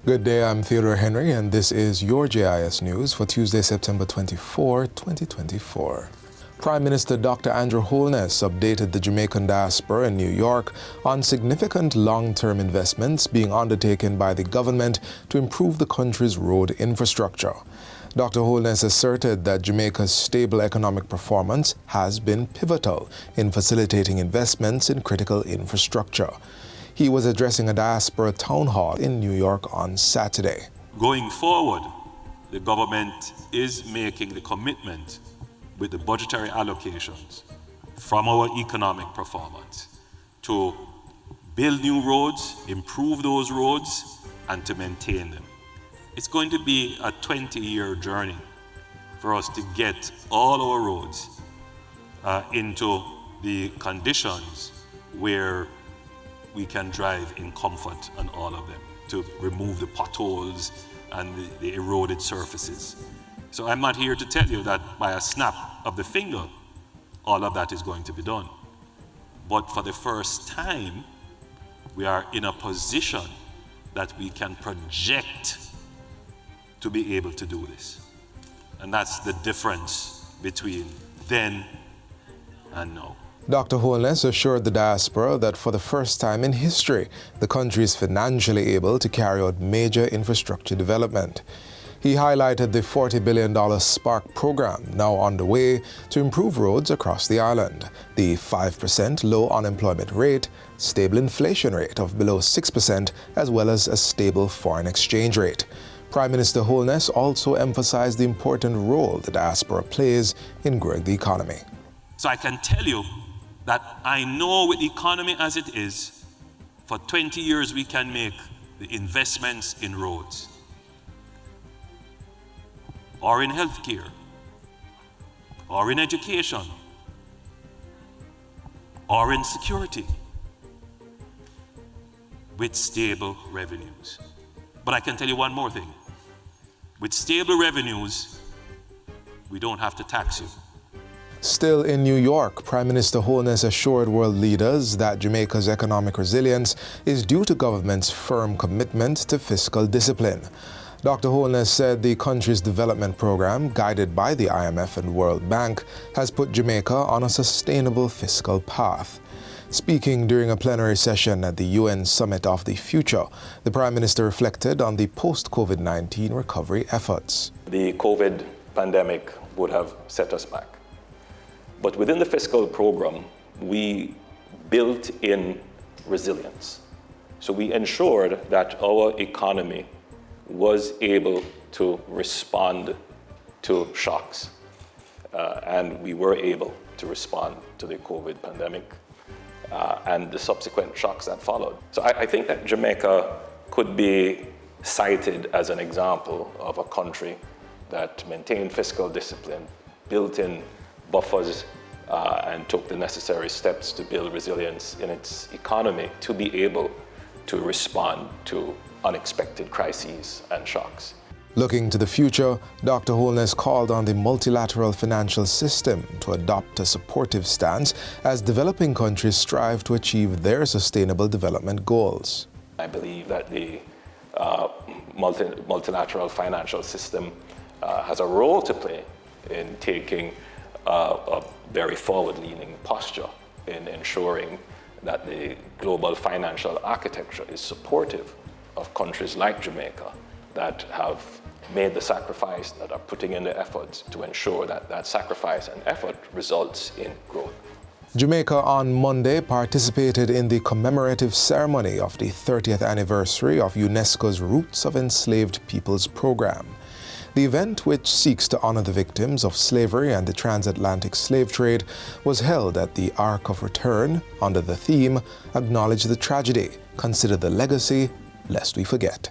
Good day, I'm Theodore Henry, and this is your JIS News for Tuesday, September 24, 2024. Prime Minister Dr. Andrew Holness updated the Jamaican diaspora in New York on significant long-term investments being undertaken by the government to improve the country's road infrastructure. Dr. Holness asserted that Jamaica's stable economic performance has been pivotal in facilitating investments in critical infrastructure. He was addressing a diaspora town hall in New York on Saturday. Going forward, the government is making the commitment with the budgetary allocations from our economic performance to build new roads, improve those roads, and to maintain them. It's going to be a 20-year journey for us to get all our roads into the conditions where we can drive in comfort on all of them, to remove the potholes and the eroded surfaces. So I'm not here to tell you that by a snap of the finger, all of that is going to be done. But for the first time, we are in a position that we can project to be able to do this. And that's the difference between then and now. Dr. Holness assured the diaspora that for the first time in history, the country is financially able to carry out major infrastructure development. He highlighted the $40 billion Spark program now underway to improve roads across the island, the 5% low unemployment rate, stable inflation rate of below 6%, as well as a stable foreign exchange rate. Prime Minister Holness also emphasized the important role the diaspora plays in growing the economy. So I can tell you that I know with the economy as it is, for 20 years we can make the investments in roads, or in healthcare, or in education, or in security, with stable revenues. But I can tell you one more thing. With stable revenues, we don't have to tax you. Still in New York, Prime Minister Holness assured world leaders that Jamaica's economic resilience is due to government's firm commitment to fiscal discipline. Dr. Holness said the country's development program, guided by the IMF and World Bank, has put Jamaica on a sustainable fiscal path. Speaking during a plenary session at the UN Summit of the Future, the Prime Minister reflected on the post-COVID-19 recovery efforts. The COVID pandemic would have set us back. But within the fiscal program, we built in resilience. So we ensured that our economy was able to respond to shocks. And we were able to respond to the COVID pandemic and the subsequent shocks that followed. So I think that Jamaica could be cited as an example of a country that maintained fiscal discipline, built in buffers, and took the necessary steps to build resilience in its economy to be able to respond to unexpected crises and shocks. Looking to the future, Dr. Holness called on the multilateral financial system to adopt a supportive stance as developing countries strive to achieve their sustainable development goals. I believe that the multilateral financial system has a role to play in taking a very forward-leaning posture in ensuring that the global financial architecture is supportive of countries like Jamaica that have made the sacrifice, that are putting in the efforts to ensure that that sacrifice and effort results in growth. Jamaica on Monday participated in the commemorative ceremony of the 30th anniversary of UNESCO's Roots of Enslaved Peoples program. The event, which seeks to honor the victims of slavery and the transatlantic slave trade, was held at the Ark of Return under the theme, Acknowledge the Tragedy, Consider the Legacy, Lest We Forget.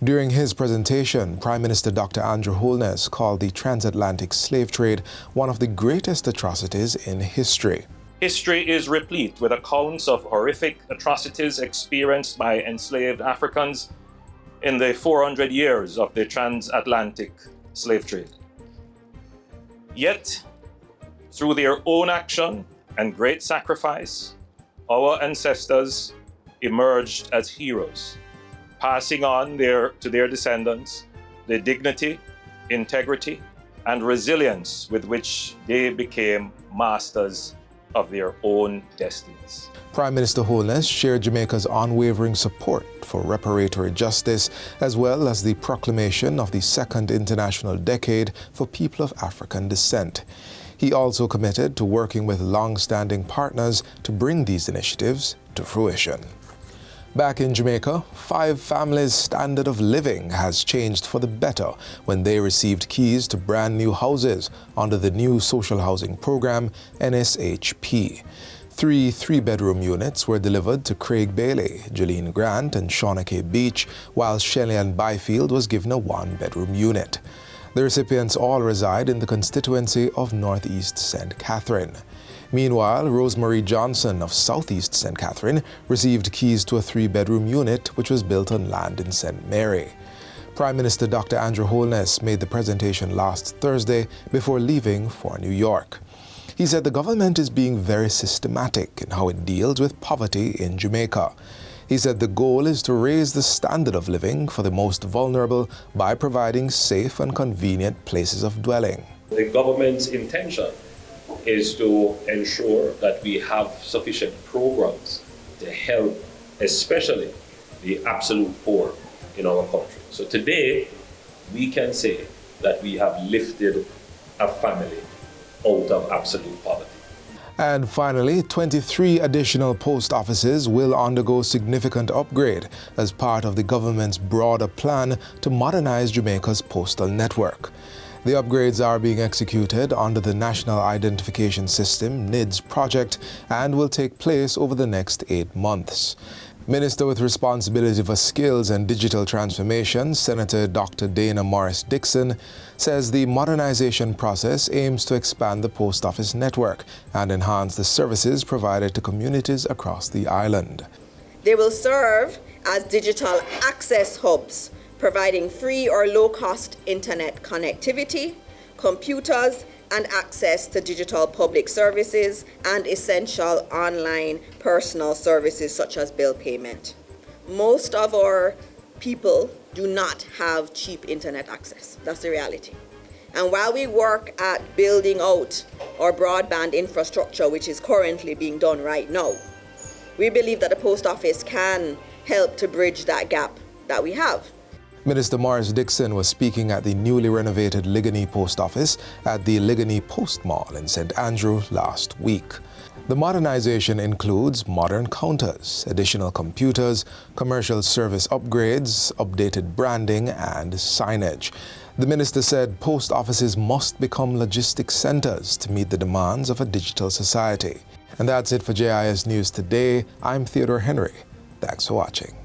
During his presentation, Prime Minister Dr. Andrew Holness called the transatlantic slave trade one of the greatest atrocities in history. History is replete with accounts of horrific atrocities experienced by enslaved Africans in the 400 years of the transatlantic slave trade. Yet, through their own action and great sacrifice, our ancestors emerged as heroes. passing on to their descendants the dignity, integrity, and resilience with which they became masters of their own destinies. Prime Minister Holness shared Jamaica's unwavering support for reparatory justice, as well as the proclamation of the Second International Decade for People of African Descent. He also committed to working with long-standing partners to bring these initiatives to fruition. Back in Jamaica, 5 families' standard of living has changed for the better when they received keys to brand new houses under the new social housing program, NSHP. 3 3-bedroom units were delivered to Craig Bailey, Jolene Grant, and Shauna K. Beach, while Shelley-Ann Byfield was given a 1-bedroom unit. The recipients all reside in the constituency of Northeast St. Catherine. Meanwhile, Rosemary Johnson of Southeast St. Catherine received keys to a 3-bedroom unit which was built on land in St. Mary. Prime Minister Dr. Andrew Holness made the presentation last Thursday before leaving for New York. He said the government is being very systematic in how it deals with poverty in Jamaica. He said the goal is to raise the standard of living for the most vulnerable by providing safe and convenient places of dwelling. The government's intention is to ensure that we have sufficient programs to help especially the absolute poor in our country. So today, we can say that we have lifted a family out of absolute poverty. And finally, 23 additional post offices will undergo significant upgrade as part of the government's broader plan to modernize Jamaica's postal network. The upgrades are being executed under the National Identification System (NIDS) project and will take place over the next 8 months. Minister with responsibility for skills and digital transformation, Senator Dr. Dana Morris Dixon, says the modernization process aims to expand the post office network and enhance the services provided to communities across the island. They will serve as digital access hubs, providing free or low-cost internet connectivity, computers, and access to digital public services and essential online personal services such as bill payment. Most of our people do not have cheap internet access. That's the reality. And while we work at building out our broadband infrastructure, which is currently being done right now, we believe that the post office can help to bridge that gap that we have. Minister Morris Dixon was speaking at the newly renovated Ligonier Post Office at the Ligonier Post Mall in St. Andrew last week. The modernization includes modern counters, additional computers, commercial service upgrades, updated branding, and signage. The minister said post offices must become logistics centers to meet the demands of a digital society. And that's it for JIS News Today. I'm Theodore Henry. Thanks for watching.